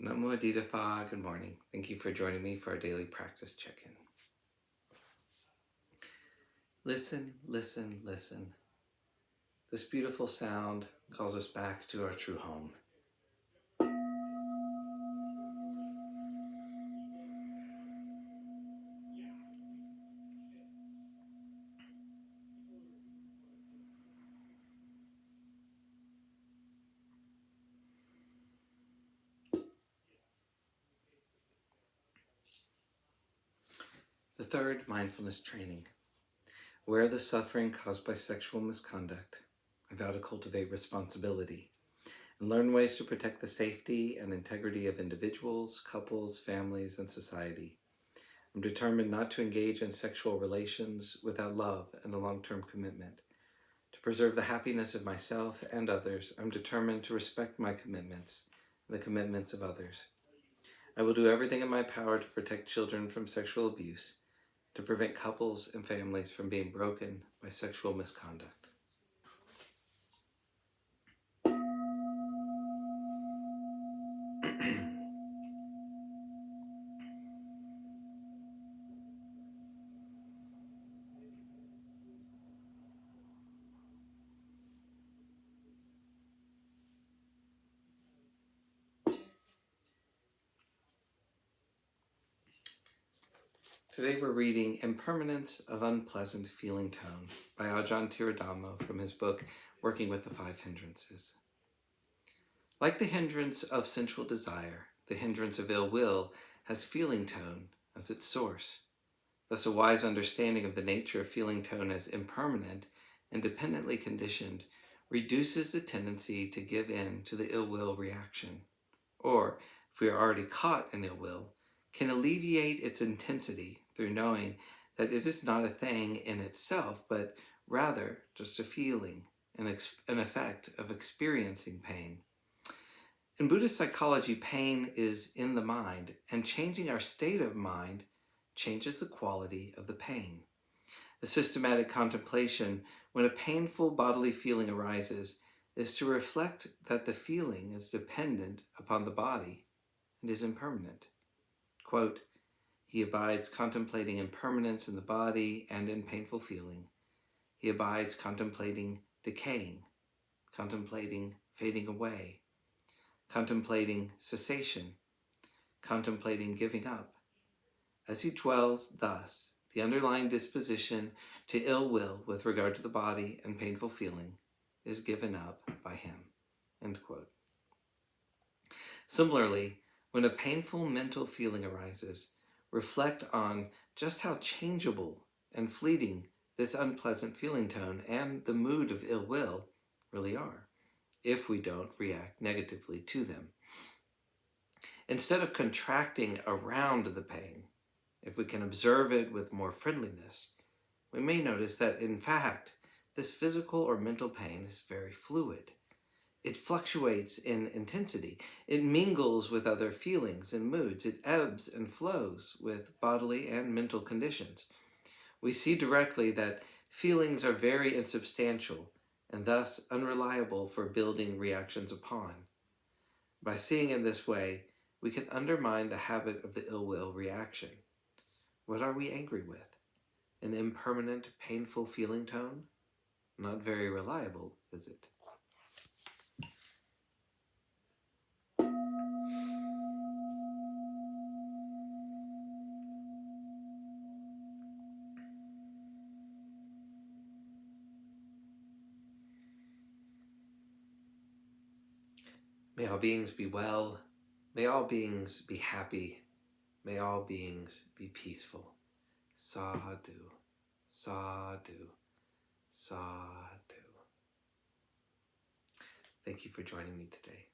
Namo Phat, good morning. Thank you for joining me for our daily practice check-in. Listen, listen, listen. This beautiful sound calls us back to our true home. The third mindfulness training. Where the suffering caused by sexual misconduct, I vow to cultivate responsibility and learn ways to protect the safety and integrity of individuals, couples, families, and society. I'm determined not to engage in sexual relations without love and a long-term commitment. To preserve the happiness of myself and others, I'm determined to respect my commitments and the commitments of others. I will do everything in my power to protect children from sexual abuse, to prevent couples and families from being broken by sexual misconduct. Today we're reading Impermanence of Unpleasant Feeling Tone by Ajahn Thiradhammo from his book, Working with the Five Hindrances. Like the hindrance of sensual desire, the hindrance of ill will has feeling tone as its source. Thus a wise understanding of the nature of feeling tone as impermanent and dependently conditioned reduces the tendency to give in to the ill will reaction, or, if we are already caught in ill will, can alleviate its intensity through knowing that it is not a thing in itself, but rather just a feeling, an effect of experiencing pain. In Buddhist psychology, pain is in the mind, and changing our state of mind changes the quality of the pain. The systematic contemplation, when a painful bodily feeling arises, is to reflect that the feeling is dependent upon the body and is impermanent. Quote, he abides contemplating impermanence in the body and in painful feeling. He abides contemplating decaying, contemplating fading away, contemplating cessation, contemplating giving up. As he dwells thus, the underlying disposition to ill will with regard to the body and painful feeling is given up by him. End quote. Similarly, when a painful mental feeling arises, reflect on just how changeable and fleeting this unpleasant feeling tone and the mood of ill will really are, if we don't react negatively to them. Instead of contracting around the pain, if we can observe it with more friendliness, we may notice that, in fact, this physical or mental pain is very fluid. It fluctuates in intensity. It mingles with other feelings and moods. It ebbs and flows with bodily and mental conditions. We see directly that feelings are very insubstantial and thus unreliable for building reactions upon. By seeing in this way, we can undermine the habit of the ill will reaction. What are we angry with? An impermanent, painful feeling tone? Not very reliable, is it? May all beings be well. May all beings be happy. May all beings be peaceful. Sadhu, sadhu, sadhu. Thank you for joining me today.